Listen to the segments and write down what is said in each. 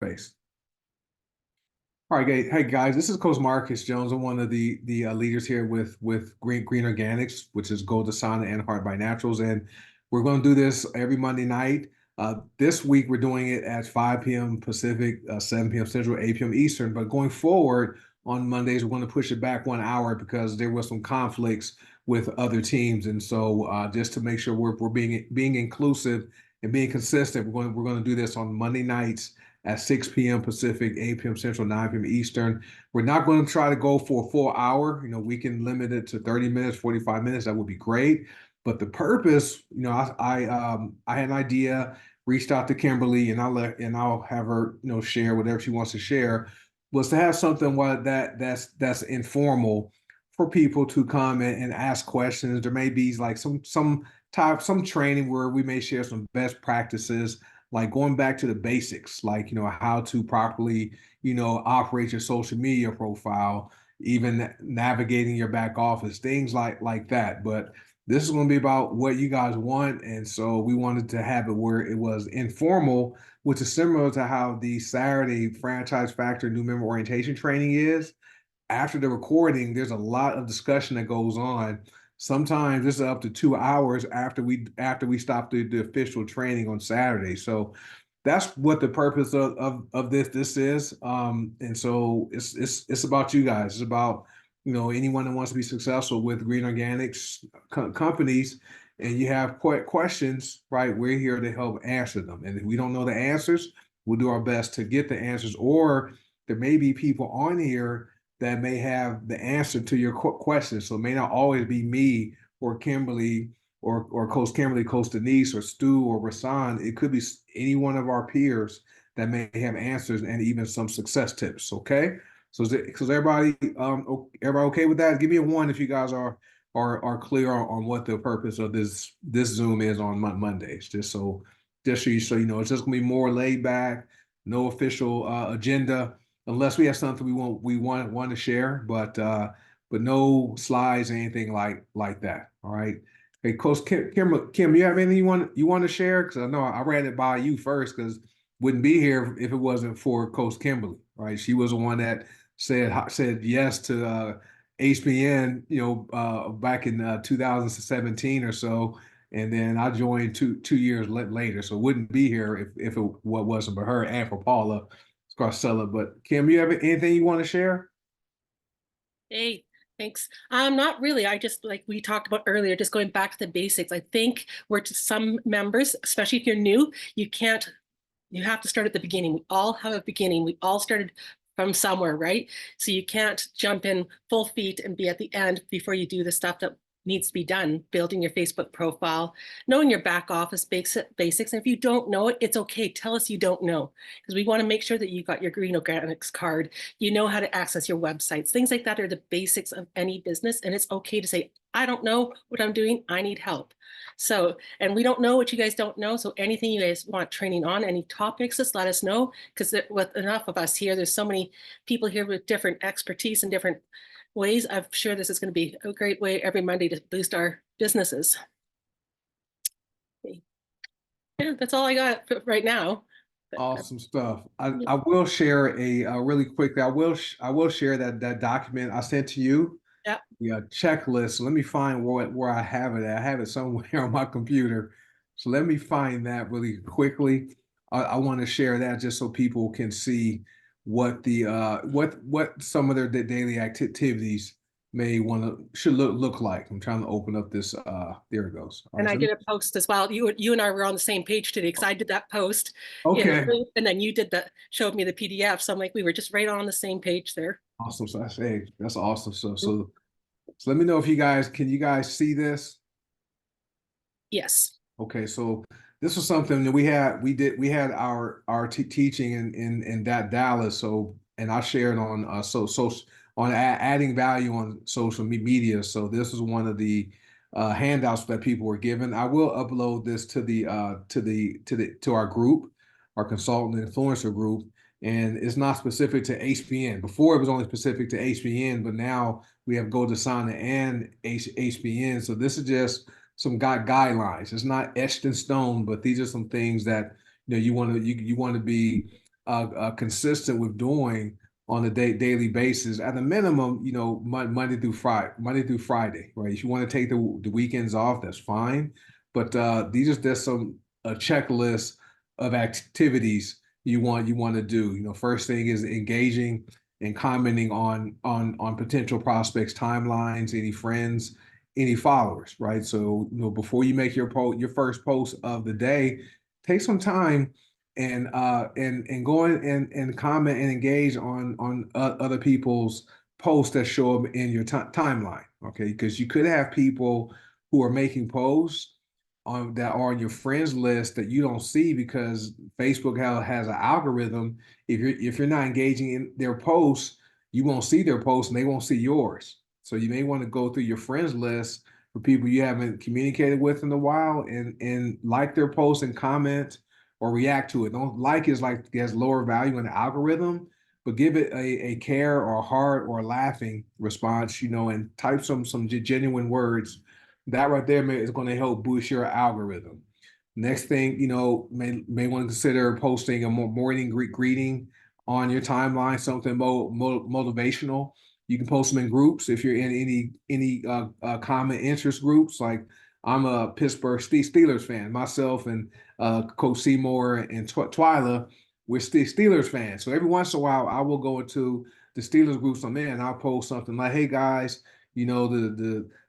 Face. All right, hey guys, this is Coach Marcus Jones. I'm one of the leaders here with Green Organics, which is Gold Asana and Heart by Naturals, and we're going to do this every Monday night. This week we're doing it at 5 p.m. Pacific, 7 p.m. Central, 8 p.m. Eastern. But going forward on Mondays, we're going to push it back 1 hour because there was some conflicts with other teams, and so just to make sure we're being inclusive and being consistent, we're going to do this on Monday nights at 6 p.m. Pacific, 8 p.m. Central, 9 p.m. Eastern. We're not going to try to go for a full hour. We can limit it to 30 minutes, 45 minutes. That would be great. But the purpose, I had an idea, reached out to Kimberly, and I'll have her, share whatever she wants to share, was to have something that's informal for people to come and ask questions. There may be like some training where we may share some best practices, like going back to the basics, like, how to properly, operate your social media profile, even navigating your back office, things like that. But this is going to be about what you guys want. And so we wanted to have it where it was informal, which is similar to how the Saturday Franchise Factor new member orientation training is. After the recording, there's a lot of discussion that goes on. Sometimes it's up to 2 hours after we stop the official training on Saturday. So that's what the purpose of this is. And so it's about you guys. It's about anyone that wants to be successful with green organics companies, and you have questions, right? We're here to help answer them. And if we don't know the answers, we'll do our best to get the answers. Or there may be people on here that may have the answer to your question. So it may not always be me or Kimberly or Coach Kimberly, Coach Denise, or Stu or Rasan. It could be any one of our peers that may have answers and even some success tips. Okay. So is everybody okay with that? Give me a one if you guys are clear on what the purpose of this Zoom is on Mondays. Just so you know, it's just gonna be more laid back, no official agenda, unless we have something we want to share, but no slides or anything like that. All right. Hey, Coach Kim, you have anything you want to share? Because I know I ran it by you first, because wouldn't be here if it wasn't for Coach Kimberly, right? She was the one that said yes to HBN, back in 2017 or so, and then I joined two years later, so wouldn't be here if it wasn't for her and for Paula Scarcella. But Kim, you have anything you want to share? Hey, thanks. Not really. I just, like we talked about earlier, just going back to the basics. I think we're to some members, especially if you're new, you have to start at the beginning. We all have a beginning. We all started from somewhere, right? So you can't jump in full feet and be at the end before you do the stuff that needs to be done, building your Facebook profile, knowing your back office basics. And if you don't know it, it's okay. Tell us you don't know, because we want to make sure that you got your Green Organics card, you know how to access your websites. Things like that are the basics of any business. And it's okay to say, I don't know what I'm doing. I need help. So, and we don't know what you guys don't know. So anything you guys want training on, any topics, just let us know. Because with enough of us here, there's so many people here with different expertise and different ways. I'm sure this is going to be a great way every Monday to boost our businesses. Yeah, that's all I got right now. Awesome stuff. I will share really quickly. I will share that document I sent to you. Yeah. Yeah, checklist. So let me find where I have it at. I have it somewhere on my computer. So let me find that really quickly. I want to share that just so people can see what the what some of their daily activities may want to should look like. I'm trying to open up this. There it goes. All And right. I did a post as well. You and I were on the same page today because I did that post in the Okay. group, and then you did showed me the PDF. So I'm like, we were just right on the same page there. Awesome. So that's awesome. So let me know if you guys see this? Yes. Okay, so this was something that we had our teaching in that Dallas. So, and I shared on on adding value on social media. So this is one of the handouts that people were given. I will upload this to our group, our consultant influencer group, and it's not specific to HBN. Before it was only specific to HBN, but now we have GoDasana and HBN. So this is just some guidelines. It's not etched in stone, but these are some things that you want to be consistent with doing on a daily basis, at a minimum, Monday through Friday, right? If you want to take the weekends off, that's fine. But these are just some a checklist of activities you want to do. First thing is engaging and commenting on potential prospects, timelines, any friends, any followers, right? So before you make your first post of the day, take some time and go in and comment and engage on other people's posts that show up in your timeline. Okay, because you could have people who are making posts on that are on your friends list that you don't see because Facebook has an algorithm. If you're not engaging in their posts, you won't see their posts and they won't see yours. So you may want to go through your friends list for people you haven't communicated with in a while and like their posts and comment or react to it. Don't like is like it has lower value in the algorithm, but give it a care or a heart or a laughing response, and type some genuine words. That right there is going to help boost your algorithm. Next thing, may want to consider posting a morning greeting on your timeline, something motivational. You can post them in groups if you're in any common interest groups. Like I'm a Pittsburgh Steelers fan, myself and Coach Seymour and Twyla, we're Steelers fans. So every once in a while, I will go into the Steelers groups I'm in, and I'll post something like, "Hey guys, the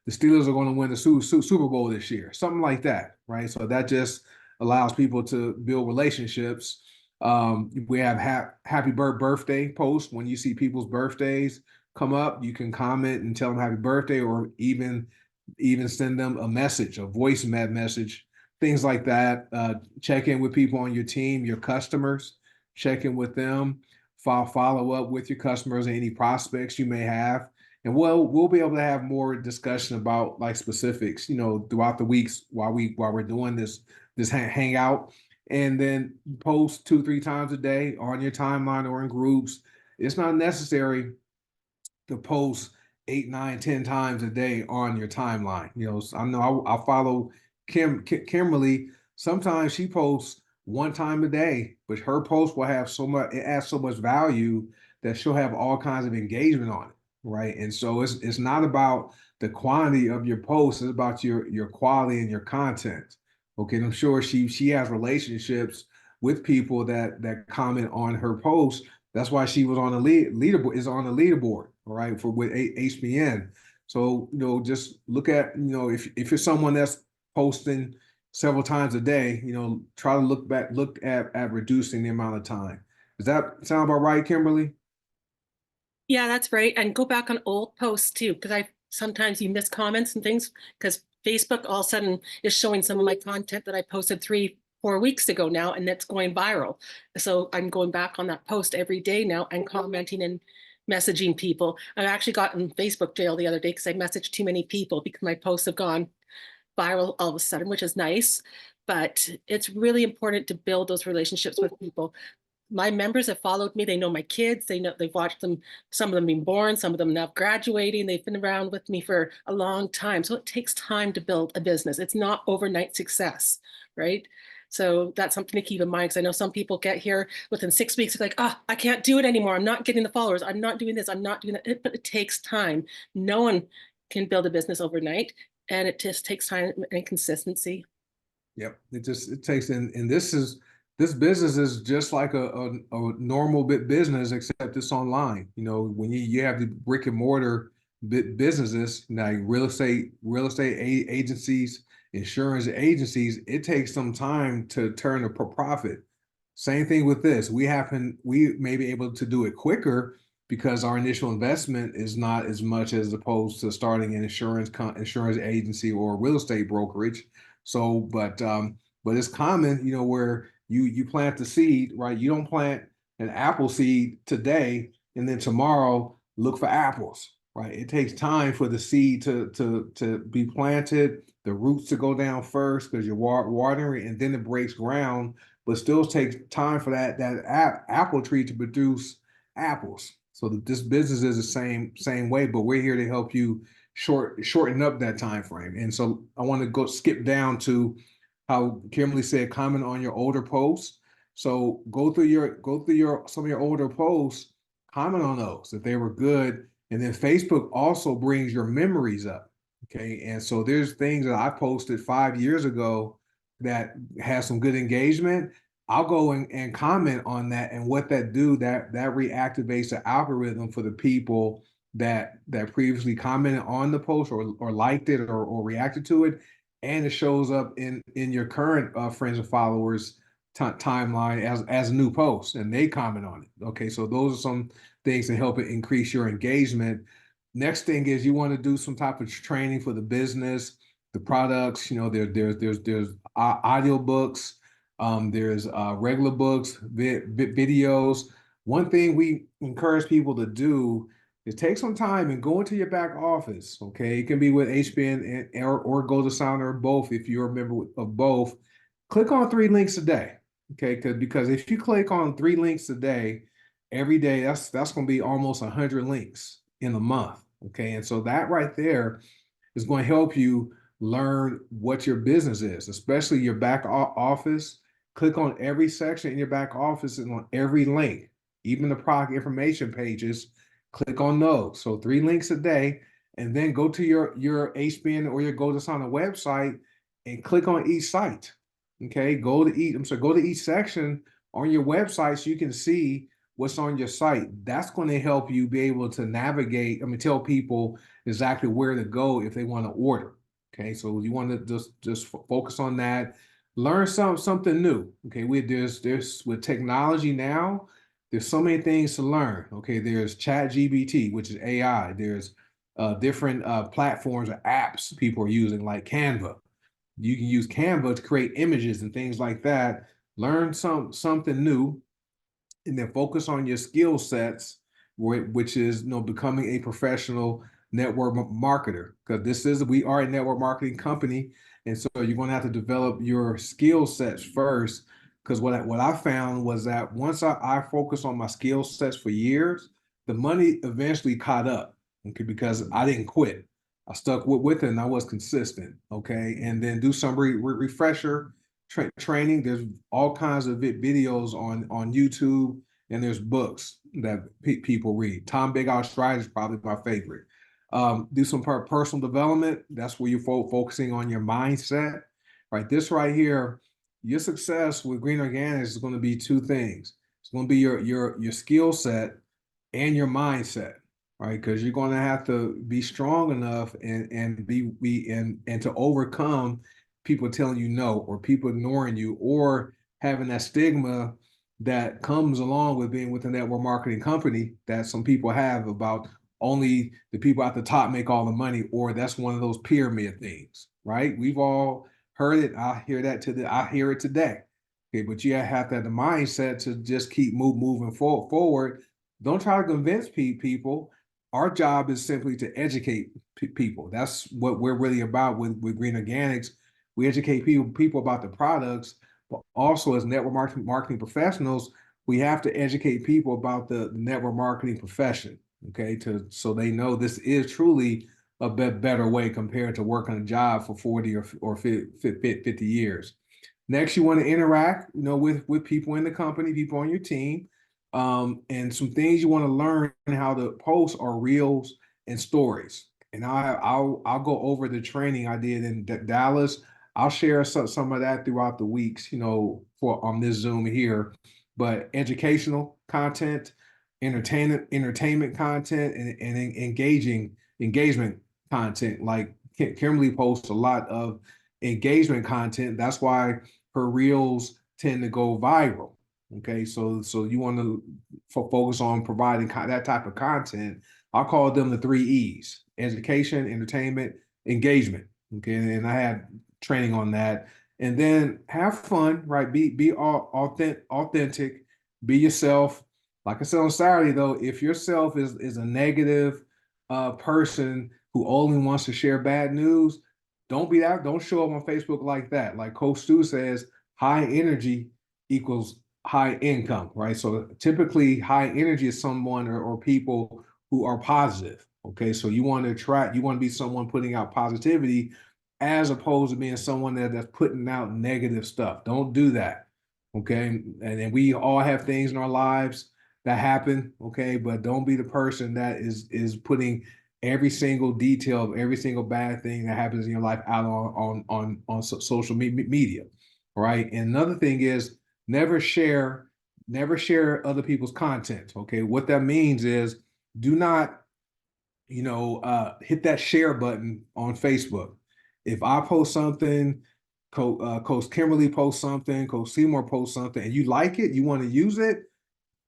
Steelers are going to win the Super Bowl this year," something like that, right? So that just allows people to build relationships. We have happy birthday posts. When you see people's birthdays come up, you can comment and tell them happy birthday, or even send them a message, a voice message, things like that. Check in with people on your team, your customers, check in with them, follow up with your customers and any prospects you may have. And we'll be able to have more discussion about like specifics, throughout the weeks while we're doing this hangout, and then post 2-3 times a day on your timeline or in groups. It's not necessary to post 8, 9, 10 times a day on your timeline. I know I follow Kimberly. Sometimes she posts one time a day, but her post will have it adds so much value that she'll have all kinds of engagement on it, right? And so it's not about the quantity of your posts, it's about your quality and your content. Okay, and I'm sure she has relationships with people that comment on her posts. That's why she was on the leaderboard, is on the leaderboard, all right, for with HBN. So, just look at, if you're someone that's posting several times a day, try to look at reducing the amount of time. Does that sound about right, Kimberly? Yeah, that's right. And go back on old posts too, because I sometimes you miss comments and things because Facebook all of a sudden is showing some of my content that I posted 3, 4 weeks ago now, and that's going viral. So I'm going back on that post every day now and commenting and messaging people. I actually got in Facebook jail the other day because I messaged too many people because my posts have gone viral all of a sudden, which is nice. But it's really important to build those relationships with people. My members have followed me. They know my kids. They know they've watched them, some of them being born, some of them now graduating. They've been around with me for a long time. So it takes time to build a business. It's not overnight success, right? So that's something to keep in mind because I know some people get here within 6 weeks, it's like, oh, I can't do it anymore. I'm not getting the followers. I'm not doing this. I'm not doing that. But it takes time. No one can build a business overnight, and it just takes time and consistency. Yep. It takes and this business is just like a normal business, except it's online. When you have the brick and mortar businesses, like real estate agencies, insurance agencies, it takes some time to turn a profit. Same thing with this. We may be able to do it quicker because our initial investment is not as much as opposed to starting an insurance agency or real estate brokerage. So, but it's common, where you plant the seed, right? You don't plant an apple seed today and then tomorrow look for apples, right? It takes time for the seed to be planted, the roots to go down first because you're watering, and then it breaks ground, but still takes time for that apple tree to produce apples. So this business is the same way, but we're here to help you shorten up that time frame. And so I want to go skip down to how Kimberly said comment on your older posts. So go through your some of your older posts, comment on those if they were good. And then Facebook also brings your memories up. Okay. And so there's things that I posted 5 years ago that has some good engagement. I'll go and comment on that, and what that do, that reactivates the algorithm for the people that previously commented on the post or liked it or reacted to it, and it shows up in your current friends and followers timeline as a new post, and they comment on it. Okay, so those are some things to help it increase your engagement. Next thing is you want to do some type of training for the business, the products. You know, there's audio books, there's regular books, videos. One thing we encourage people to do is take some time and go into your back office. Okay, it can be with HBN or Go to Sound or both if you're a member of both. Click on 3 links a day. Okay, because if you click on 3 links a day, every day, that's going to be almost 100 links in a month. Okay, and so that right there is going to help you learn what your business is, especially your back office. Click on every section in your back office and on every link, even the product information pages. Click on those. So 3 links a day, and then go to your HBN or your Go to Sana website and click on each site. Okay, go to each section on your website so you can see what's on your site. That's going to help you be able to navigate. I mean, tell people exactly where to go if they want to order. Okay, so you want to just focus on that. Learn something new. Okay, there's with technology now, there's so many things to learn. Okay, there's Chat GBT, which is AI. There's different platforms or apps people are using like Canva. You can use Canva to create images and things like that. Learn something new, and then focus on your skill sets, which is becoming a professional network marketer. Because we are a network marketing company, and so you're going to have to develop your skill sets first. Because what I found was that once I focused on my skill sets for years, the money eventually caught up. Okay, because I didn't quit. I stuck with it and I was consistent. Okay, and then do some refresher training. There's all kinds of videos on YouTube, and there's books that people read. Tom Big Out Stride is probably my favorite. Do some personal development. That's where you're focusing on your mindset. Right, this right here, your success with Green Organics is going to be two things. It's going to be your skill set and your mindset, right? Because you're going to have to be strong enough and and to overcome people telling you no, or people ignoring you, or having that stigma that comes along with being with a network marketing company that some people have about only the people at the top make all the money, or that's one of those pyramid things, right? We've all heard it. I hear it today. Okay, but you have to have the mindset to just keep moving forward. Don't try to convince people. Our job is simply to educate people. That's what we're really about with Green Organics. We educate people about the products, but also as network marketing professionals, we have to educate people about the network marketing profession. Okay, so they know this is truly a better way compared to working a job for 40 or 50 years. Next, you want to interact, with people in the company, people on your team, and some things you want to learn how to post are reels and stories. And I'll go over the training I did in Dallas. I'll share some of that throughout the weeks, for on this Zoom here. But educational content, entertainment content, and engagement content. Like Kimberly posts a lot of engagement content. That's why her reels tend to go viral. Okay, so you want to focus on providing that type of content. I call them the 3 E's: education, entertainment, engagement. Okay, and I had training on that. And then have fun, right? Be authentic, be yourself. Like I said on Saturday, though, if yourself is a negative person who only wants to share bad news, don't be that. Don't show up on Facebook like that. Like Coach Stu says, high energy equals high income, right? So typically, high energy is someone or people who are positive. Okay, so you want to be someone putting out positivity as opposed to being someone that's putting out negative stuff. Don't do that. Okay. And then we all have things in our lives that happen. Okay. But don't be the person that is putting every single detail of every single bad thing that happens in your life out on social media. Right. And another thing is never share, never share other people's content. Okay. What that means is do not, hit that share button on Facebook. If I post something, Coach Kimberly posts something, Coach Seymour posts something, and you like it, you want to use it,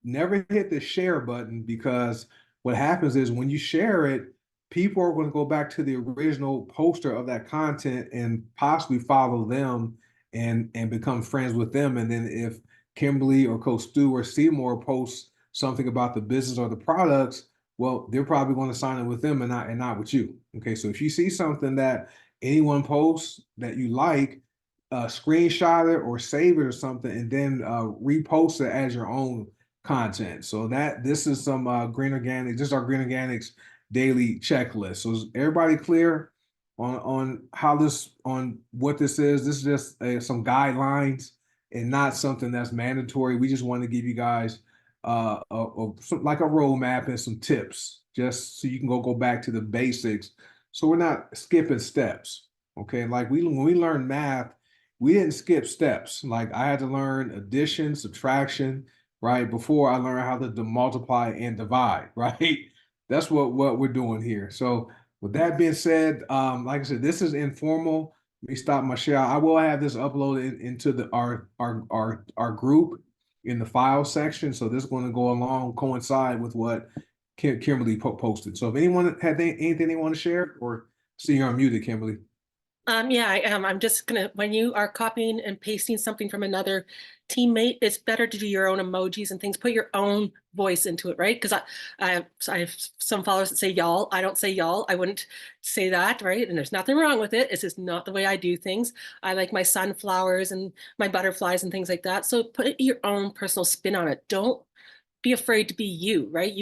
never hit the share button, because what happens is when you share it, people are going to go back to the original poster of that content and possibly follow them and become friends with them. And then if Kimberly or Coach Stu or Seymour posts something about the business or the products, well, they're probably going to sign up with them and not with you. Okay, so if you see something that anyone posts that you like, screenshot it or save it or something, and then repost it as your own content. So that this is some green organic. This is our green organics daily checklist. So is everybody clear on how this on what this is? This is just some guidelines and not something that's mandatory. We just want to give you guys like a roadmap and some tips, just so you can go back to the basics. So we're not skipping steps. Okay, like when we learn math, we didn't skip steps. Like I had to learn addition, subtraction, right? Before I learned how to multiply and divide, right? That's what we're doing here. So with that being said, like I said, this is informal. Let me stop my share. I will have this uploaded into our group in the file section. So this is going to go along, coincide with what Kimberly posted. So if anyone had anything they want to share, or see you're unmuted, Kimberly. Yeah, I am. I'm just gonna, when you are copying and pasting something from another teammate, it's better to do your own emojis and things, put your own voice into it, right? Because I have some followers that say y'all. I don't say y'all. I wouldn't say that, right? And there's nothing wrong with it. It's just not the way I do things. I like my sunflowers and my butterflies and things like that. So put your own personal spin on it. Don't be afraid to be you, right?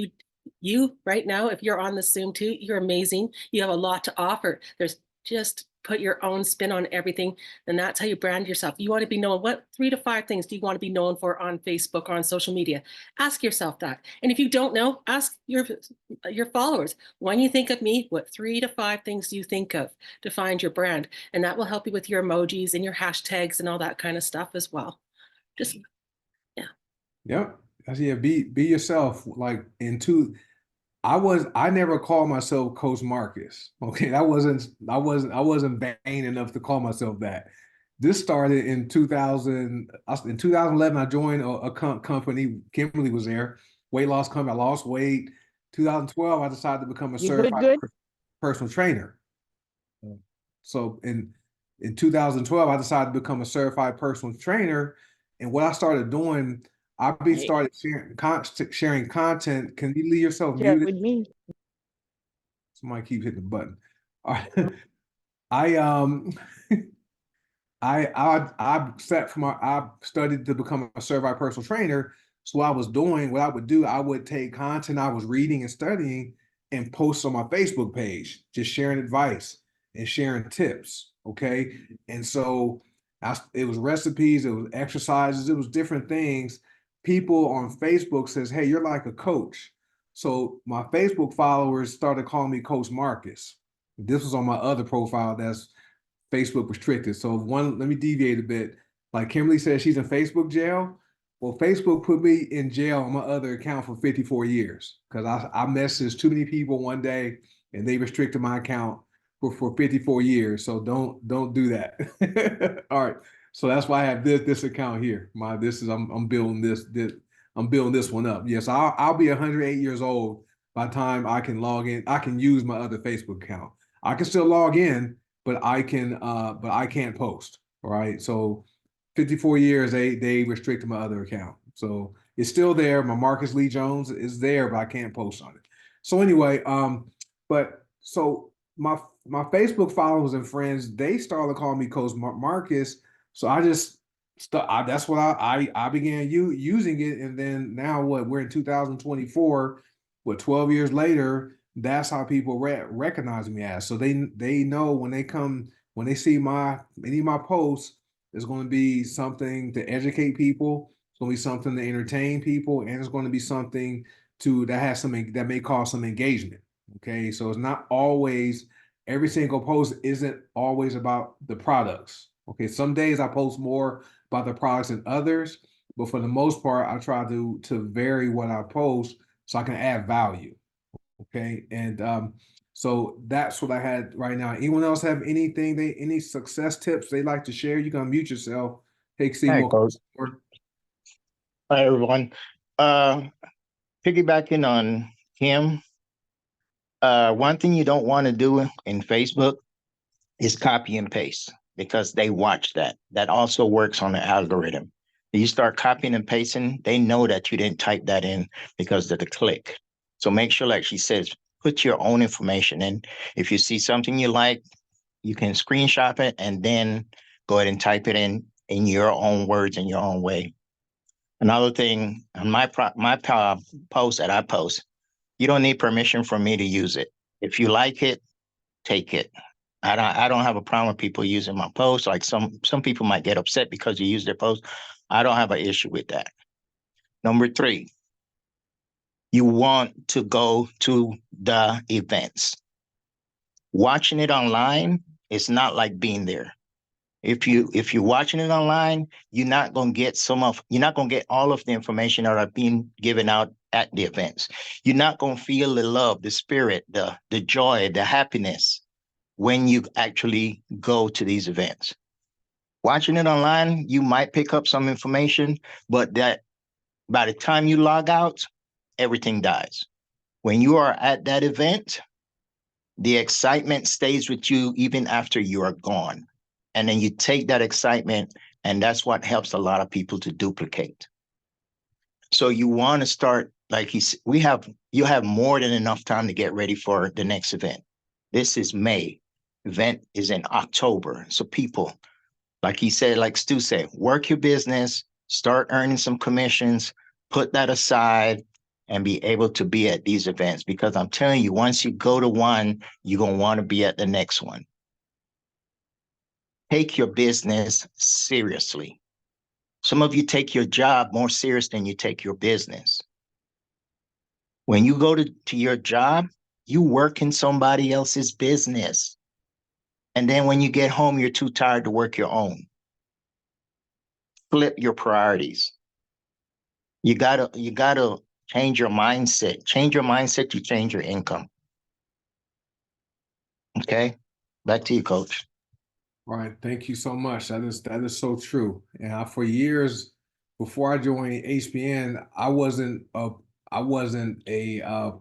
You right now, if you're on the Zoom too, you're amazing. You have a lot to offer. There's just put your own spin on everything, and that's how you brand yourself. You want to be known. What 3 to 5 things do you want to be known for on Facebook or on social media? Ask yourself that. And if you don't know, ask your followers. When you think of me, what 3 to 5 things do you think of to find your brand? And that will help you with your emojis and your hashtags and all that kind of stuff as well. Just yeah. Yep. Yeah, be yourself. Like I never called myself Coach Marcus. Okay. I wasn't vain enough to call myself that. This started in 2000. In 2011, I joined a company. Kimberly was there. Weight loss company. I lost weight. 2012, I decided to become a You good, certified good? personal trainer. So in 2012, I decided to become a certified personal trainer. And what I started doing, Hey, started sharing content. Can you leave yourself share it muted? with me. Somebody keeps hitting the button. All Mm. right. I I sat for I studied to become a certified personal trainer. So what I was doing, what I would do, I would take content I was reading and studying and post on my Facebook page, just sharing advice and sharing tips. Okay. And so it was recipes, it was exercises, it was different things. People on Facebook says, "Hey, you're like a coach." So my Facebook followers started calling me Coach Marcus. This was on my other profile that's Facebook restricted. So let me deviate a bit. Like Kimberly says, she's in Facebook jail. Well, Facebook put me in jail on my other account for 54 years because I messaged too many people one day and they restricted my account for 54 years. So don't do that. All right. So that's why I have this account here. I'm building I'm building this one up. Yes, I'll be 108 years old by the time I can log in. I can use my other Facebook account. I can still log in, but I can't post. All right. So 54 years they restricted my other account. So it's still there. My Marcus Lee Jones is there, but I can't post on it. So anyway, but so my Facebook followers and friends, they started calling me Coach Marcus. So I just that's what I began using it. And then now we're in 2024, 12 years later, that's how people recognize me as. So they know when they see any of my posts, It's going to be something to educate people. It's going to be something to entertain people, and it's going to be something to that has some that may cause some engagement. Okay, so it's not always every single post isn't always about the products. Okay, some days I post more about the products than others, but for the most part, I try to vary what I post so I can add value. Okay, and so that's what I had right now. Anyone else have anything any success tips they like to share? You can mute yourself. Take see Hi, more. Coach. Hi, everyone. Uh, Piggybacking on Kim, one thing you don't want to do in Facebook is copy and paste because they watch that. That also works on the algorithm. You start copying and pasting, they know that you didn't type that in because of the click. So make sure, like she says, put your own information in. If you see something you like, you can screenshot it and then go ahead and type it in your own words in your own way. Another thing on my post that I post, you don't need permission from me to use it. If you like it, take it. I don't have a problem with people using my post. Like some people might get upset because you use their post. I don't have an issue with that. Number three, you want to go to the events. Watching it online is not like being there. If you're watching it online, you're not gonna get all of the information that are being given out at the events. You're not gonna feel the love, the spirit, the joy, the happiness when you actually go to these events. Watching it online, you might pick up some information, but that by the time you log out, everything dies. When you are at that event, the excitement stays with you even after you are gone. And then you take that excitement, and that's what helps a lot of people to duplicate. So you want to start, like you have more than enough time to get ready for the next event. This is May. Event is in October. So people, like he said, like Stu said, work your business, start earning some commissions, put that aside, and be able to be at these events. Because I'm telling you, once you go to one, you're going to want to be at the next one. Take your business seriously. Some of you take your job more serious than you take your business. When you go to your job, you work in somebody else's business. And then when you get home, you're too tired to work your own. Flip your priorities. You gotta change your mindset. Change your mindset, you change your income. Okay. Back to you, coach. All right, thank you so much. That is so true. And for years before I joined HBN, I wasn't a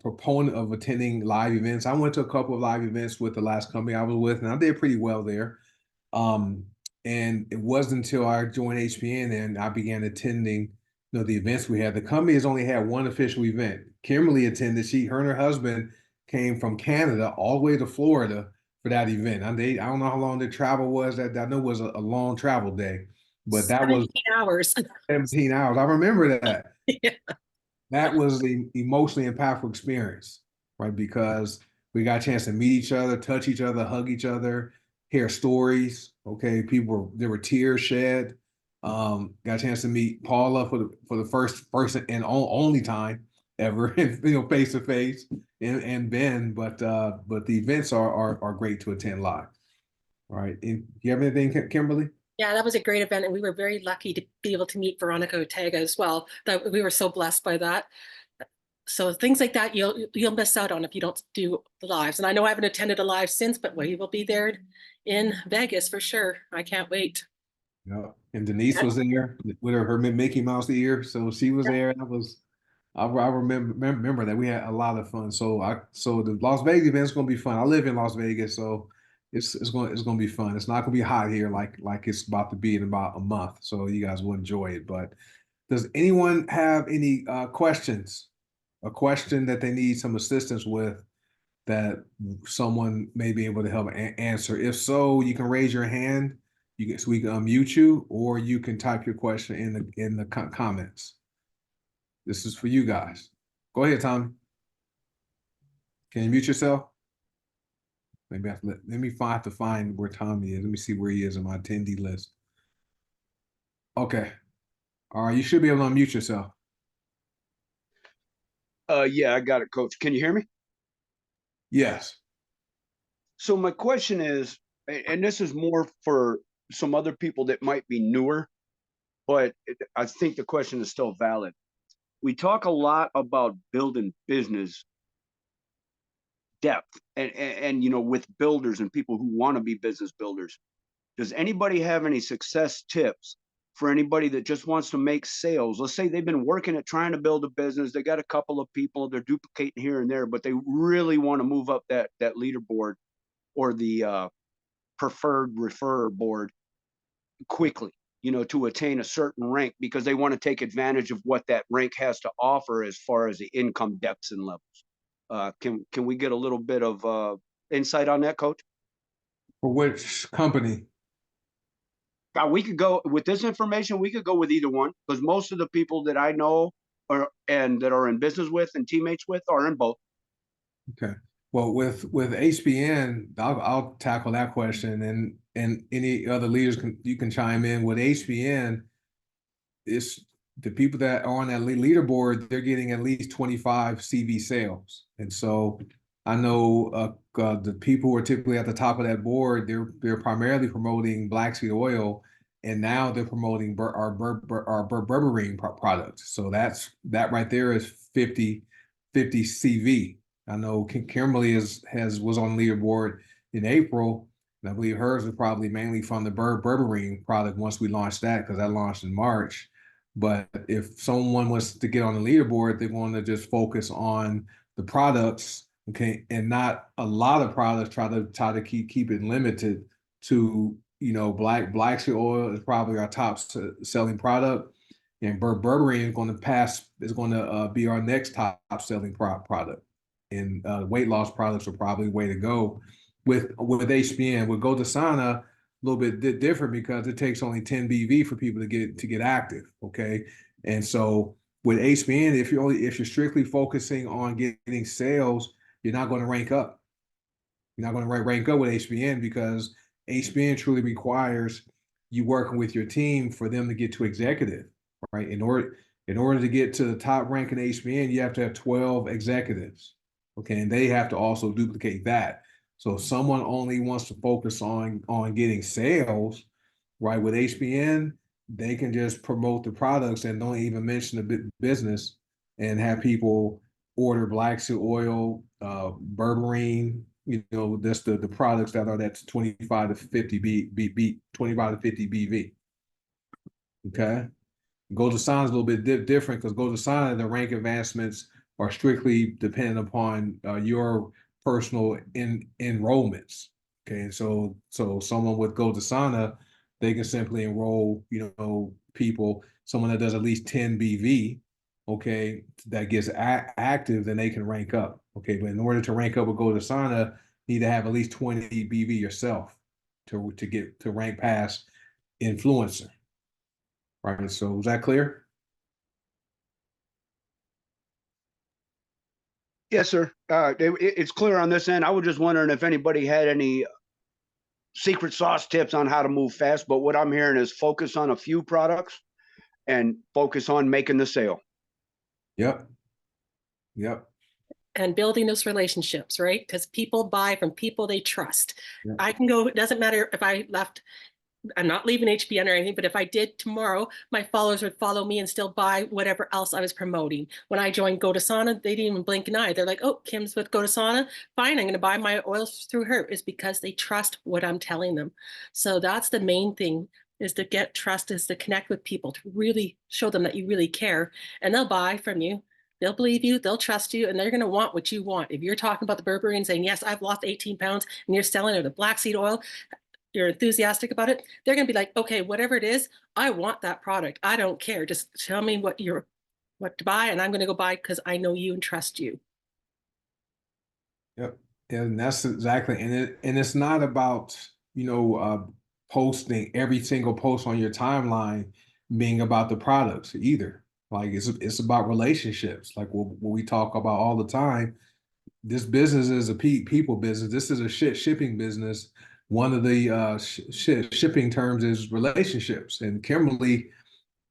proponent of attending live events. I went to a couple of live events with the last company I was with, and I did pretty well there. Um, and it wasn't until I joined HPN and I began attending, the events we had. The company has only had one official event. Kimberly attended. Her and her husband came from Canada all the way to Florida for that event. I don't know how long the travel was. That I know it was a long travel day, but that was 17 hours. 17 hours. I remember that. Yeah. That was the emotionally impactful experience, right? Because we got a chance to meet each other, touch each other, hug each other, hear stories. Okay, there were tears shed. Got a chance to meet Paula for the first person and only time ever, face to face, and Ben. But the events are great to attend live. All right, and you have anything, Kimberly? Yeah, that was a great event, and we were very lucky to be able to meet Veronica Ortega as well. That we were so blessed by that. So things like that you'll miss out on if you don't do the lives. And I know I haven't attended a live since, but we will be there in Vegas for sure. I can't wait. Yeah, and Denise was there with her Mickey Mouse ear, so she was there. I remember that we had a lot of fun. So the Las Vegas event is going to be fun. I live in Las Vegas, so it's going to be fun. It's not going to be hot here like it's about to be in about a month. So you guys will enjoy it. But does anyone have any questions? A question that they need some assistance with that someone may be able to help answer? If so, you can raise your hand. So we can unmute you, or you can type your question in the comments. This is for you guys. Go ahead, Tommy. Can you mute yourself? Maybe I have to let me have to find where Tommy is. Let me see where he is on my attendee list. Okay. All right. You should be able to unmute yourself. Yeah, I got it, Coach. Can you hear me? Yes. So my question is, and this is more for some other people that might be newer, but I think the question is still valid. We talk a lot about building business depth and you know, with builders and people who want to be business builders. Does anybody have any success tips for anybody that just wants to make sales? Let's say they've been working at trying to build a business. They got a couple of people, they're duplicating here and there, but they really want to move up that leaderboard or the preferred referrer board quickly, you know, to attain a certain rank because they want to take advantage of what that rank has to offer as far as the income depths and levels. Can we get a little bit of insight on that, Coach? For which company? We could go with this information. We could go with either one because most of the people that I know are and that are in business with and teammates with are in both. Okay. Well, with HBN, I'll tackle that question, and any other leaders you can chime in. With HBN, it's the people that are on that leaderboard, they're getting at least 25 CV sales. And so I know the people who are typically at the top of that board, they're primarily promoting black seed oil, and now they're promoting our berberine products. So that right there is 50 CV. I know Kimberly was on the leaderboard in April, and I believe hers was probably mainly from the berberine product once we launched that, because that launched in March. But if someone was to get on the leaderboard, they want to just focus on the products, okay, and not a lot of products. Try to keep it limited to, you know, black seed oil is probably our top selling product, and berberine is going to be our next top selling product, and weight loss products are probably the way to go. With HBN, with Godasana, a little bit different because it takes only 10 BV for people to get active. Okay. And so with HBN, if you're strictly focusing on getting sales, you're not going to rank up. You're not going to rank up with HBN because HBN truly requires you working with your team for them to get to executive, right? In order to get to the top rank in HBN, you have to have 12 executives. Okay. And they have to also duplicate that. So if someone only wants to focus on getting sales, right, with HBN, they can just promote the products and don't even mention the business and have people order black seed oil, berberine, you know, that's the products that are that's 25 to 50 25 to 50 BV. Okay. Golden Sign is a little bit different because Golden Sign, the rank advancements are strictly dependent upon your personal enrollments. Okay, and so someone with Golden Sana, they can simply enroll, you know, people. Someone that does at least 10 BV, okay, that gets active, then they can rank up. Okay, but in order to rank up with Golden Sana, you need to have at least 20 BV yourself to get to rank past influencer. Right. So was that clear? Yes, sir. It's clear on this end. I was just wondering if anybody had any secret sauce tips on how to move fast. But what I'm hearing is focus on a few products and focus on making the sale. Yep. Yep. And building those relationships, right? Because people buy from people they trust. Yep. I can go, it doesn't matter if I left, I'm not leaving HBN or anything, but if I did tomorrow, my followers would follow me and still buy whatever else I was promoting. When I joined Godasana, they didn't even blink an eye. They're like, oh, Kim's with Godasana. Fine, I'm going to buy my oils through her. Is because they trust what I'm telling them. So that's the main thing, is to get trust, is to connect with people, to really show them that you really care, and they'll buy from you. They'll believe you, they'll trust you, and they're going to want what you want. If you're talking about the berberine and saying, yes, I've lost 18 pounds, and you're selling her the black seed oil, you're enthusiastic about it, they're going to be like, okay, whatever it is, I want that product. I don't care. Just tell me what to buy, and I'm going to go buy because I know you and trust you. Yep. And that's exactly, and it's not about, you know, posting every single post on your timeline being about the products either. Like it's about relationships. Like what we talk about all the time. This business is a people business. This is a shipping business. One of the shipping terms is relationships. And Kimberly,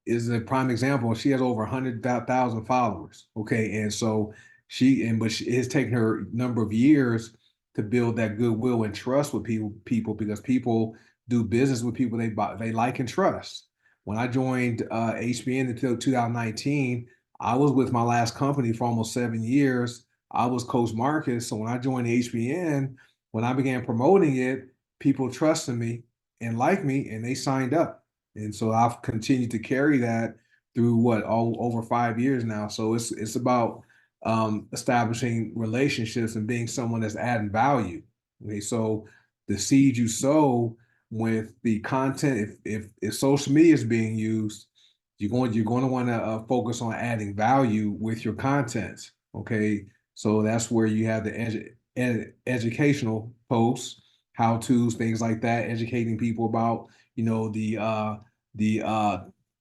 is a prime example. She has over 100,000 followers. Okay. And so it's taken her a number of years to build that goodwill and trust with people because people do business with people they like and trust. When I joined HBN until 2019, I was with my last company for almost 7 years. I was Coach Marcus. So when I joined HBN, when I began promoting it, people trusted me and liked me, and they signed up. And so I've continued to carry that through all over 5 years now. So it's about establishing relationships and being someone that's adding value. Okay, so the seed you sow with the content, if social media is being used, you're going to want to focus on adding value with your content. Okay, so that's where you have the educational posts, how to's, things like that, educating people about the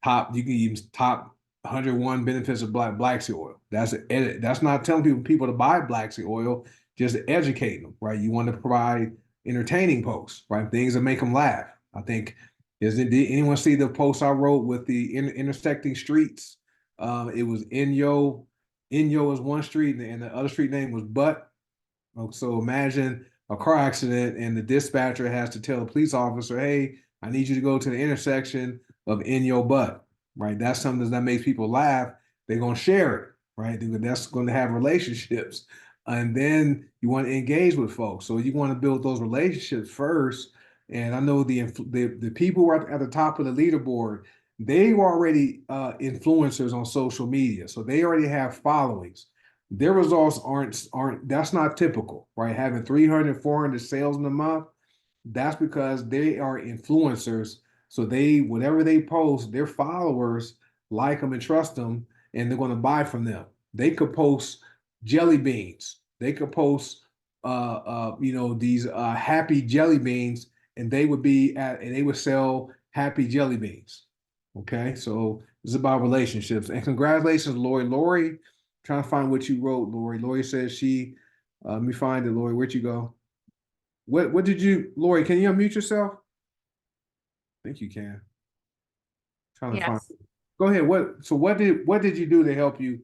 top, you can use top 101 benefits of black seed oil. That's not telling people to buy black seed oil, just educating them, right? You want to provide entertaining posts, right? Things that make them laugh. I think did anyone see the post I wrote with the intersecting streets? It was Inyo is one street, and the other street name was Butt. So imagine a car accident, and the dispatcher has to tell the police officer, "Hey, I need you to go to the intersection of in your butt." Right? That's something that makes people laugh. They're gonna share it, right? That's going to have relationships, and then you want to engage with folks. So you want to build those relationships first. And I know the people who are at the top of the leaderboard, they were already influencers on social media, so they already have followings. Their results aren't that's not typical, right? Having 300, 400 sales in a month, that's because they are influencers. So whatever they post, their followers like them and trust them, and they're going to buy from them. They could post jelly beans. They could post these happy jelly beans, and they would sell happy jelly beans. Okay, so it's about relationships. And congratulations, Lori. Lori, trying to find what you wrote, Lori. Lori says let me find it, Lori. Where'd you go? What did you, Lori, can you unmute yourself? I think you can. Trying to find Yes, it. Go ahead. What did you do to help you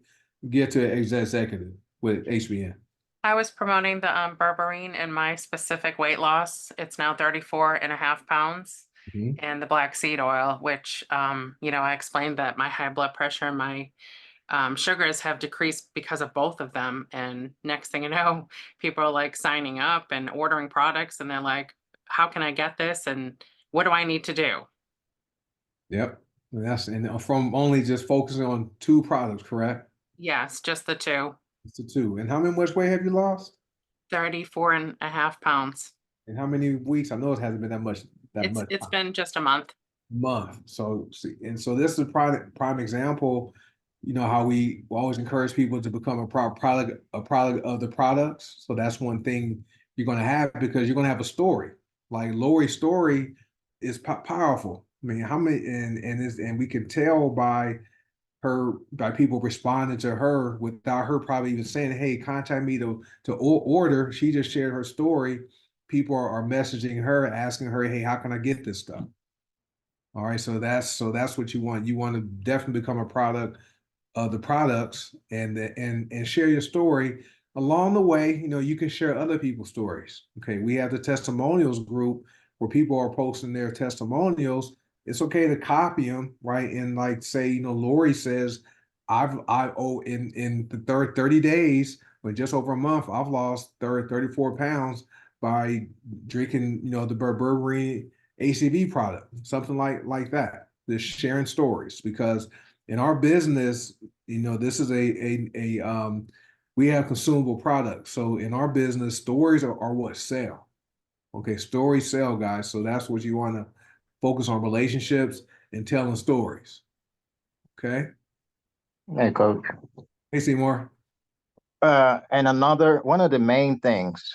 get to executive with HBN? I was promoting the berberine in my specific weight loss. It's now 34.5 pounds. Mhm. And the black seed oil, which I explained that my high blood pressure and my sugars have decreased because of both of them. And next thing you know, people are like signing up and ordering products, and they're like, how can I get this? And what do I need to do? Yep. And from only just focusing on two products, correct? Yes, just the two. It's the two. And how much weight have you lost? 34.5 pounds. And how many weeks? I know it hasn't been that much It's been just a month. month. So see, and so this is a prime example. You know how we always encourage people to become a product of the products. So that's one thing you're going to have, because you're going to have a story. Like Lori's story is powerful. I mean, how many and we can tell by people responding to her without her probably even saying, "Hey, contact me to order." She just shared her story. People are messaging her, asking her, "Hey, how can I get this stuff?" All right, so that's what you want. You want to definitely become a product of the products, and share your story. Along the way, you can share other people's stories. Okay, we have the testimonials group where people are posting their testimonials. It's okay to copy them, right? And like say, Lori says, in the 30 days, but just over a month, I've lost 34 pounds by drinking, the berberine ACV product, something like that. Just sharing stories, because in our business, this is we have consumable products. So in our business, stories are what sell. Okay, stories sell, guys. So that's what you want to focus on: relationships and telling stories. Okay. Hey, Coach. Hey, Seymour. And one of the main things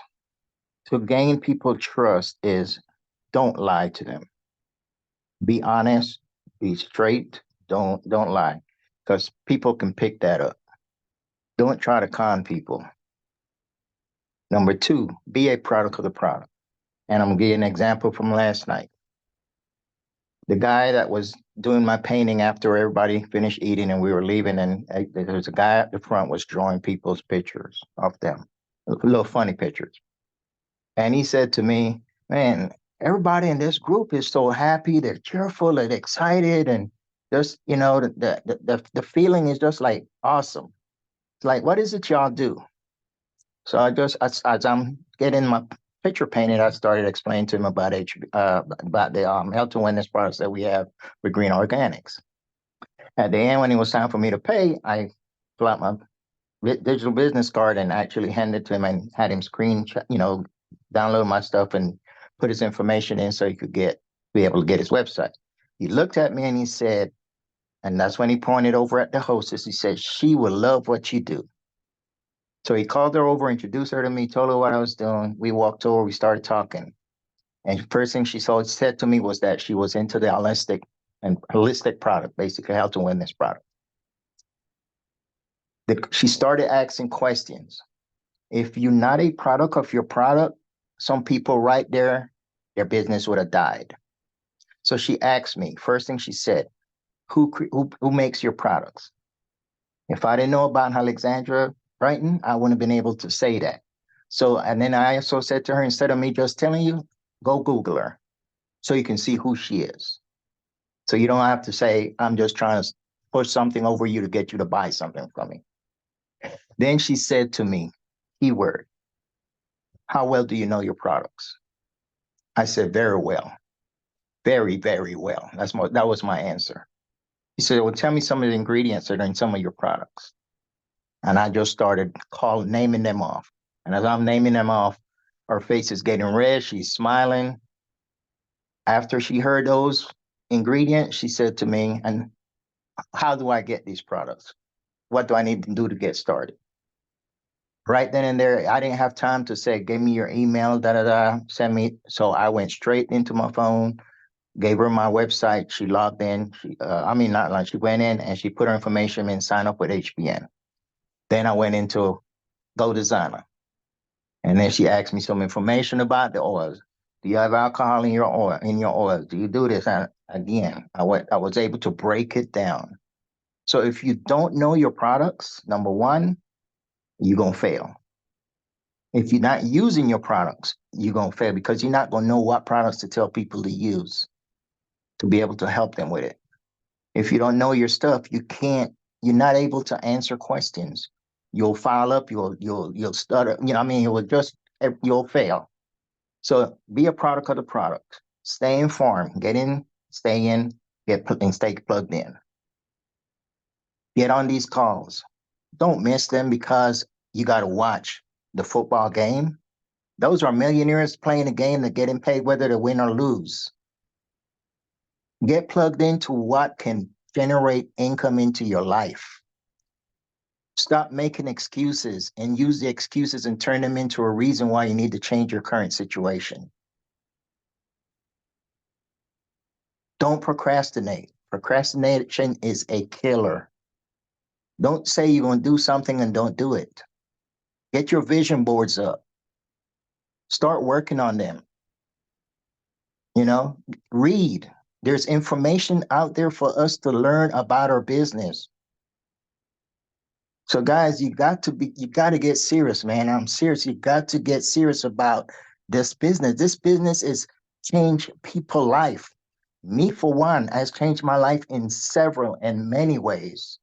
to gain people trust is don't lie to them. Be honest, be straight, don't lie. Because people can pick that up. Don't try to con people. Number two, be a product of the product. And I'm gonna give you an example from last night. The guy that was doing my painting after everybody finished eating and we were leaving, and there was a guy at the front was drawing people's pictures of them, little funny pictures. And he said to me, man, everybody in this group is so happy, they're cheerful and excited, and just, you know, the feeling is just like awesome. It's like, what is it y'all do? So I just, as I'm getting my picture painted, I started explaining to him about about the health and wellness products that we have with Green Organics. At the end, when it was time for me to pay, I pulled out my digital business card and actually handed it to him and had him download my stuff and put his information in so he could be able to get his website. He looked at me and he said, and that's when he pointed over at the hostess. He said, she will love what you do. So he called her over, introduced her to me, told her what I was doing. We walked over, we started talking. And the first thing she said to me was that she was into the holistic product, basically health and wellness product. She started asking questions. If you're not a product of your product, some people right there, their business would have died. So she asked me, first thing she said, who makes your products? If I didn't know about Alexandra Brighton, I wouldn't have been able to say that. So, and then I also said to her, instead of me just telling you, go Google her so you can see who she is. So you don't have to say, I'm just trying to push something over you to get you to buy something from me. Then she said to me, keyword, how well do you know your products? I said, very well. Very, very well. That was my answer. He said, well, tell me some of the ingredients that are in some of your products. And I just started naming them off. And as I'm naming them off, her face is getting red. She's smiling. After she heard those ingredients, she said to me, and how do I get these products? What do I need to do to get started? Right then and there, I didn't have time to say, give me your email, send me. So I went straight into my phone, gave her my website. She logged in. She went in and she put her information in, sign up with HBN. Then I went into Go Designer. And then she asked me some information about the oils. Do you have alcohol in your oils? Do you do this? And again, I was able to break it down. So if you don't know your products, number one, you're going to fail. If you're not using your products, you're going to fail because you're not going to know what products to tell people to use to be able to help them with it. If you don't know your stuff, you're not able to answer questions. You'll foul up, you'll stutter, you'll fail. So be a product of the product. Stay informed, get in, stay in, and stay plugged in. Get on these calls. Don't miss them because you got to watch the football game. Those are millionaires playing a game that getting paid whether to win or lose. Get plugged into what can generate income into your life. Stop making excuses and use the excuses and turn them into a reason why you need to change your current situation. Don't procrastinate. Procrastination is a killer. Don't say you're going to do something and don't do it. Get your vision boards up. Start working on them. Read. There's information out there for us to learn about our business. So guys, you got to get serious, man. I'm serious. You got to get serious about this business. This business is change people's life. Me, for one, has changed my life in many ways,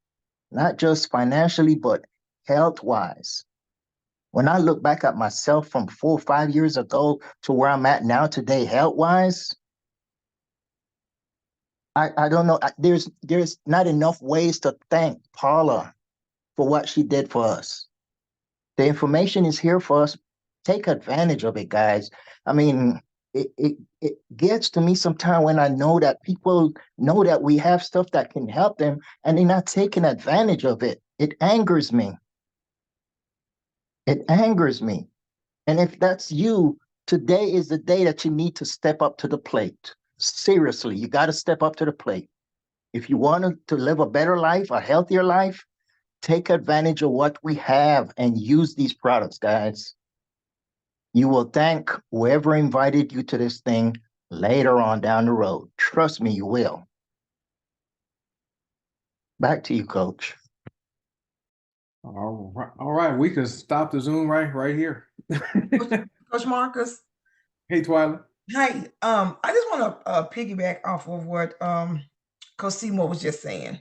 not just financially, but health-wise. When I look back at myself from 4 or 5 years ago to where I'm at now today, health-wise, I don't know. There's not enough ways to thank Paula for what she did for us. The information is here for us. Take advantage of it, guys. I mean, it gets to me sometimes when I know that people know that we have stuff that can help them and they're not taking advantage of it. It angers me. It angers me. And if that's you, today is the day that you need to step up to the plate. Seriously, you got to step up to the plate. If you want to live a better life, a healthier life, take advantage of what we have and use these products, guys. You will thank whoever invited you to this thing later on down the road. Trust me, you will. Back to you, Coach. All right. We can stop the Zoom right here. Coach Marcus. Hey, Twyla. Hi. I just want to piggyback off of what Coach Seymour was just saying.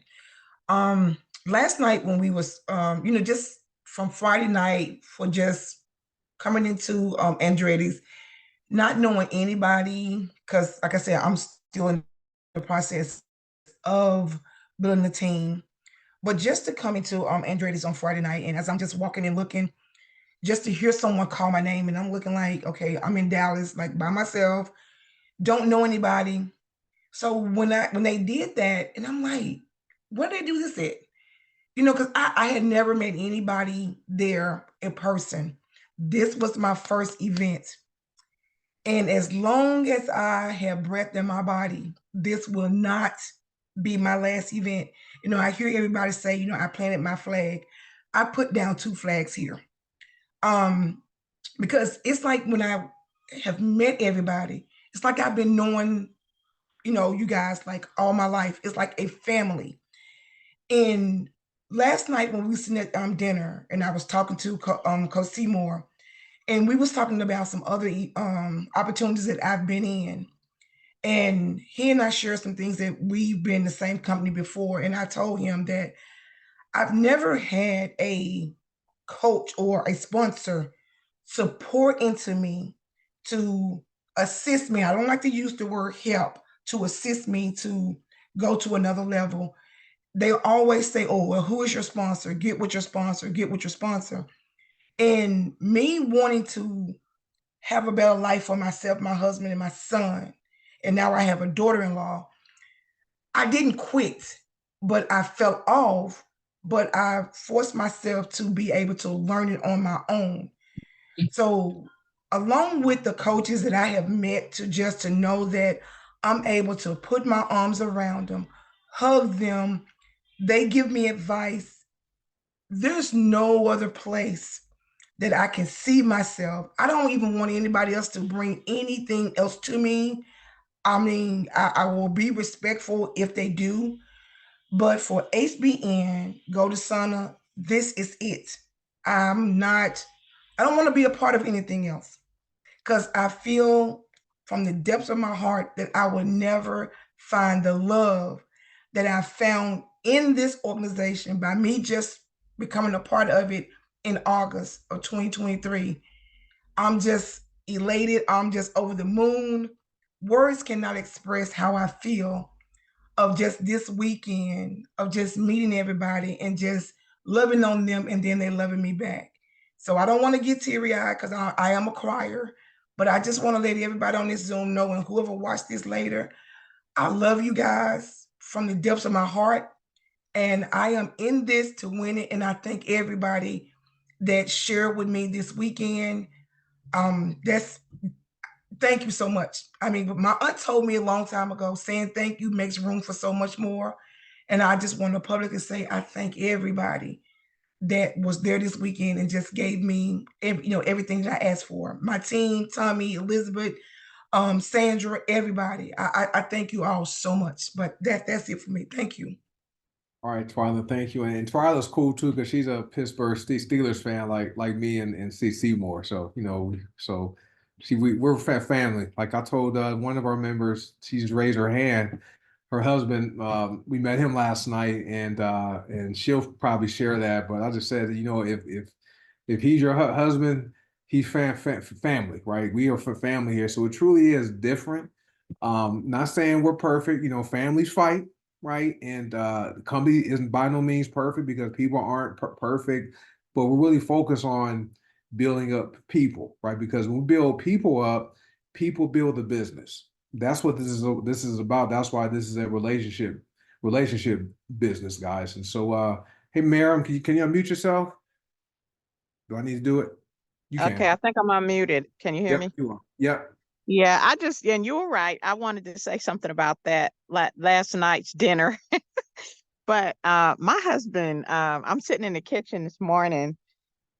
Last night when we was just from Friday night for just coming into Andretti's, not knowing anybody, because like I said, I'm still in the process of building the team. But just to come into Andretti's on Friday night, and as I'm just walking and looking, just to hear someone call my name, and I'm looking like, okay, I'm in Dallas, like by myself, don't know anybody. So when they did that, and I'm like, where did they do this at? Because I had never met anybody there in person. This was my first event. And as long as I have breath in my body, this will not be my last event. I hear everybody say, I planted my flag. I put down 2 flags here. Because it's like when I have met everybody, it's like I've been knowing, you guys like all my life. It's like a family. And last night when we were sitting at dinner and I was talking to Coach Seymour, and we was talking about some other opportunities that I've been in. And he and I shared some things that we've been in the same company before. And I told him that I've never had a coach or a sponsor support into me to assist me. I don't like to use the word help, to assist me to go to another level. They always say, oh, well, who is your sponsor? Get with your sponsor, get with your sponsor. And me wanting to have a better life for myself, my husband, and my son, and now I have a daughter-in-law, I didn't quit, but I fell off, but I forced myself to be able to learn it on my own. So along with the coaches that I have met, to know that I'm able to put my arms around them, hug them, they give me advice. There's no other place that I can see myself. I don't even want anybody else to bring anything else to me. I mean, I will be respectful if they do, but for HBN, Go to Sana, this is it. I don't want to be a part of anything else because I feel from the depths of my heart that I will never find the love that I found in this organization by me just becoming a part of it in August of 2023. I'm just elated. I'm just over the moon. Words cannot express how I feel of just this weekend, of just meeting everybody and just loving on them, and then they loving me back. So I don't want to get teary-eyed because I am a crier, but I just want to let everybody on this Zoom know, and whoever watched this later, I love you guys from the depths of my heart. And I am in this to win it. And I thank everybody that shared with me this weekend. Thank you so much. I mean, my aunt told me a long time ago, saying thank you makes room for so much more. And I just want to publicly say I thank everybody that was there this weekend and just gave me everything that I asked for. My team, Tommy, Elizabeth, Sandra, everybody. I thank you all so much. But that's it for me. Thank you. All right, Twyla, thank you. And Twyla's cool too because she's a Pittsburgh Steelers fan, like me and C. Seymour. So we're family. Like I told one of our members, she's raised her hand. Her husband, we met him last night, and she'll probably share that. But I just said, if he's your husband, he's family, right? We are for family here, so it truly is different. Not saying we're perfect. Families fight, right? And the company isn't by no means perfect because people aren't perfect, but we're really focused on building up people, right? Because when we build people up, people build the business. That's what this is about. That's why this is a relationship business, guys. And so, hey, Miriam, can you unmute yourself? Do I need to do it? You can. Okay, I think I'm unmuted. Can you hear me? Yep, you are. Yep. Yeah, and you were right. I wanted to say something about that last night's dinner. But my husband, I'm sitting in the kitchen this morning,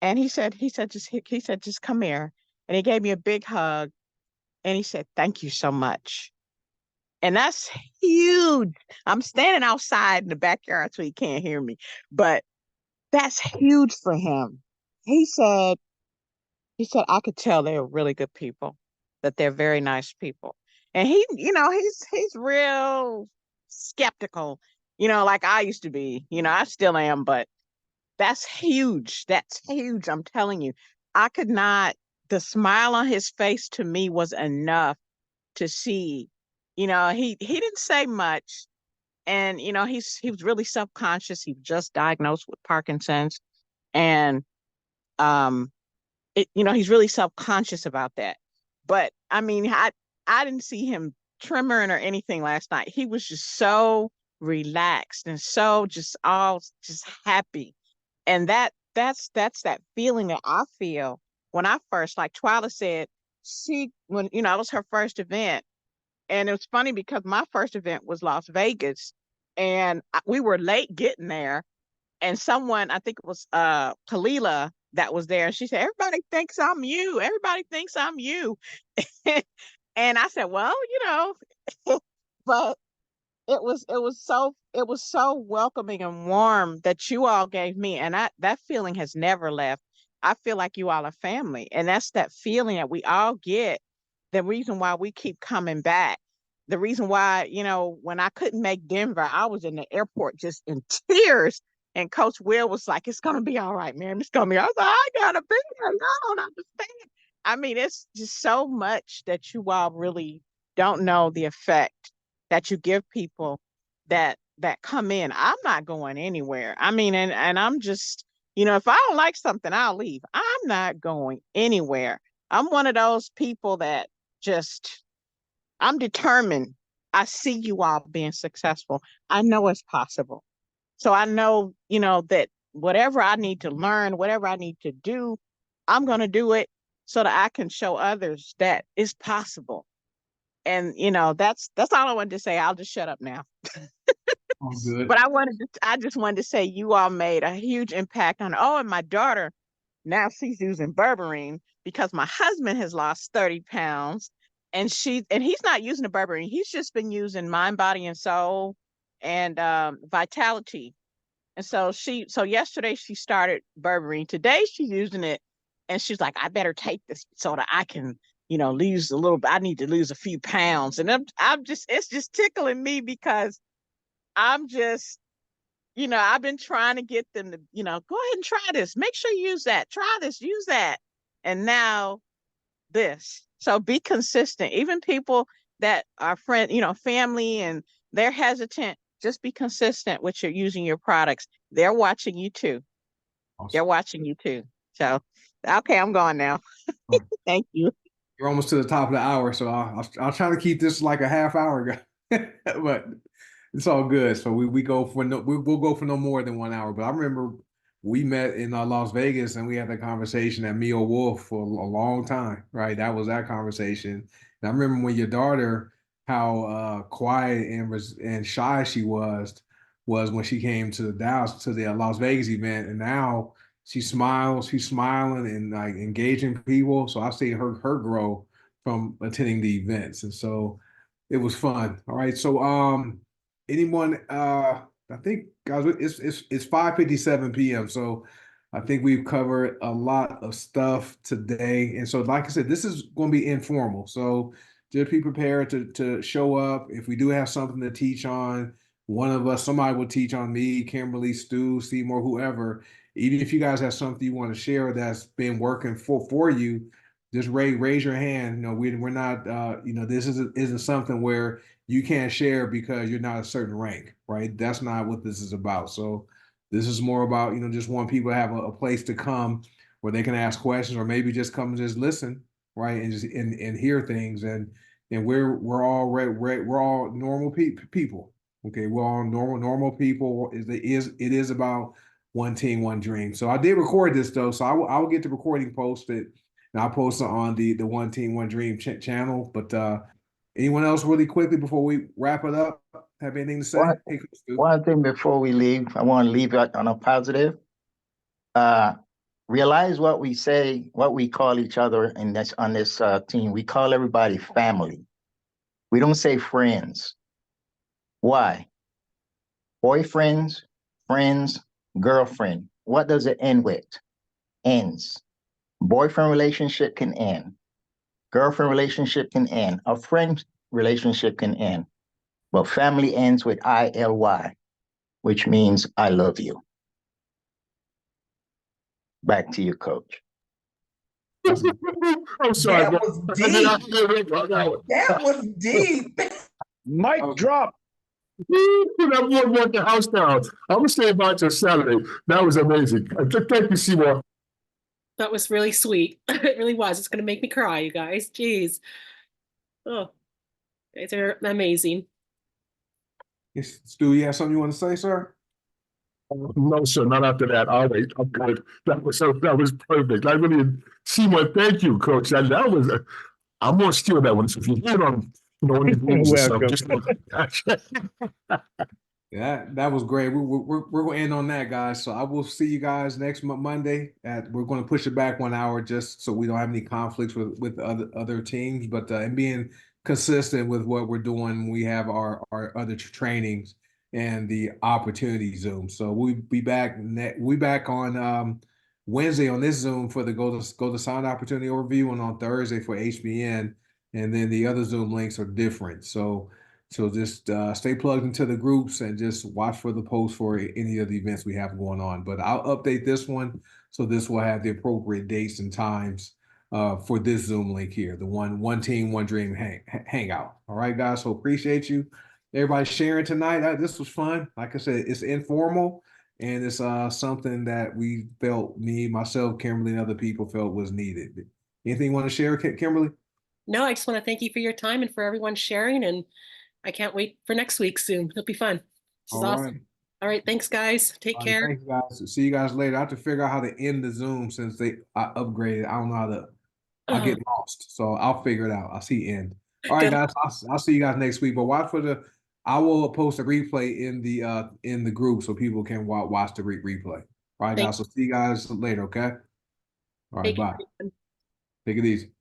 and he said, just come here. And he gave me a big hug. And he said, "Thank you so much." And that's huge. I'm standing outside in the backyard so he can't hear me, but that's huge for him. He said, I could tell they're really good people, that they're very nice people. And he, he's real skeptical, like I used to be, I still am, but that's huge. That's huge. I'm telling you. I could not, the smile on his face to me was enough to see, he didn't say much. And, he was really self-conscious. He was just diagnosed with Parkinson's. And um he's really self-conscious about that. But I mean, I didn't see him tremoring or anything last night. He was just so relaxed and so just all just happy. And that's that feeling that I feel when I first, like Twyla said, when it was her first event. And it was funny because my first event was Las Vegas, and we were late getting there, and someone, I think it was Kalila, that was there, and she said, "Everybody thinks I'm you. Everybody thinks I'm you." And I said, "Well, but it was so welcoming and warm that you all gave me, and that feeling has never left. I feel like you all are family, and that's that feeling that we all get. The reason why we keep coming back, the reason why, when I couldn't make Denver, I was in the airport just in tears. And Coach Will was like, "It's gonna be all right, man. It's gonna be." I was like, "I gotta be here. I don't understand." I mean, it's just so much that you all really don't know the effect that you give people that come in. I'm not going anywhere. I mean, and I'm just, if I don't like something, I'll leave. I'm not going anywhere. I'm one of those people that just, I'm determined. I see you all being successful. I know it's possible. So I know, that whatever I need to learn, whatever I need to do, I'm going to do it so that I can show others that it's possible. And, that's all I wanted to say. I'll just shut up now. All good. But I just wanted to say you all made a huge impact on, oh, and my daughter, now she's using berberine because my husband has lost 30 pounds, and he's not using the berberine. He's just been using Mind, Body, and Soul and Vitality. And so yesterday she started berberine. Today she's using it, and she's like, "I better take this so that I can, lose a little bit. I need to lose a few pounds." And I'm just, it's just tickling me because I'm just, I've been trying to get them to, go ahead and try this. Make sure you use that. Try this, use that. And now this. So be consistent. Even people that are family, and they're hesitant, just be consistent with your using your products. They're watching you too. They're Awesome. watching you too. So, okay, I'm gone now. Thank you. You're almost to the top of the hour, so I'll try to keep this like a half hour, but it's all good. So we go for we'll go for no more than 1 hour. But I remember we met in Las Vegas, and we had that conversation at Mio Wolf for a long time, right? That was that conversation. And I remember when your daughter, how quiet and shy she was when she came to the Dallas to the Las Vegas event, and now she smiles, she's smiling and like engaging people. So I've seen her grow from attending the events. And so it was fun. All right. So anyone I think guys it's 5:57 p.m. So I think we've covered a lot of stuff today. And so like I said, this is going to be informal. So just be prepared to show up. If we do have something to teach on, one of us, somebody will teach on me, Kimberly, Stu, Seymour, whoever. Even if you guys have something you want to share that's been working for you, just raise your hand. We're not this isn't something where you can't share because you're not a certain rank, right? That's not what this is about. So this is more about, just want people to have a place to come where they can ask questions, or maybe just come and just listen, right? And just and hear things. And we're all normal people. Okay, we're all normal people. It is about one team, one dream. So I did record this though, so I will get the recording posted, and I'll post it on the one team, one dream channel. But anyone else really quickly before we wrap it up? Have anything to say? One, Hey, one thing before we leave, I want to leave it on a positive. Uh, realize what we say, what we call each other in this on this team. We call everybody family. We don't say friends. Why? Boyfriends, friends, girlfriend. What does it end with? Ends. Boyfriend relationship can end. Girlfriend relationship can end. A friend relationship can end. But family ends with ILY, which means I love you. Back to you, coach. I'm sorry, That bro. was deep. That was deep. Mic drop. That boy brought the house down. I'm gonna say about your Saturday. That was amazing. Thank you, Seymour. That was really sweet. It really was. It's gonna make me cry, you guys. Jeez. Oh, you guys are amazing. Yes, Stu, you have something you want to say, sir? No, sir, not after that. All right, I'm good. That was perfect. I really, Seymour, thank you, coach. That was I'm gonna steal that one. So if you hit on, one of the games or something, just Yeah, that was great. We're going to end on that, guys. So I will see you guys next Monday. We're going to push it back 1 hour just so we don't have any conflicts with other teams. But and being consistent with what we're doing when we have our other trainings and the opportunity Zoom. So we'll be back. We back on Wednesday on this Zoom for the Go to Sound Opportunity Overview, and on Thursday for HBN. And then the other Zoom links are different. So just stay plugged into the groups and just watch for the posts for any of the events we have going on. But I'll update this one so this will have the appropriate dates and times for this Zoom link here, the one team, one dream hangout. All right, guys. So appreciate you. Everybody sharing tonight. This was fun. Like I said, it's informal and it's something that we felt, me, myself, Kimberly, and other people felt was needed. Anything you want to share, Kimberly? No, I just want to thank you for your time and for everyone sharing. And I can't wait for next week's Zoom. It'll be fun. This is awesome. Right. All right. Thanks, guys. Take All right, care. thanks, guys. See you guys later. I have to figure out how to end the Zoom since I upgraded. I don't know how to. I get lost, so I'll figure it out. I'll see end. All right, Good. guys. I'll see you guys next week. But watch for the. I will post a replay in the group so people can watch the replay. All right, guys. So see you guys later. Okay. All right. Take Bye. care. Take it easy.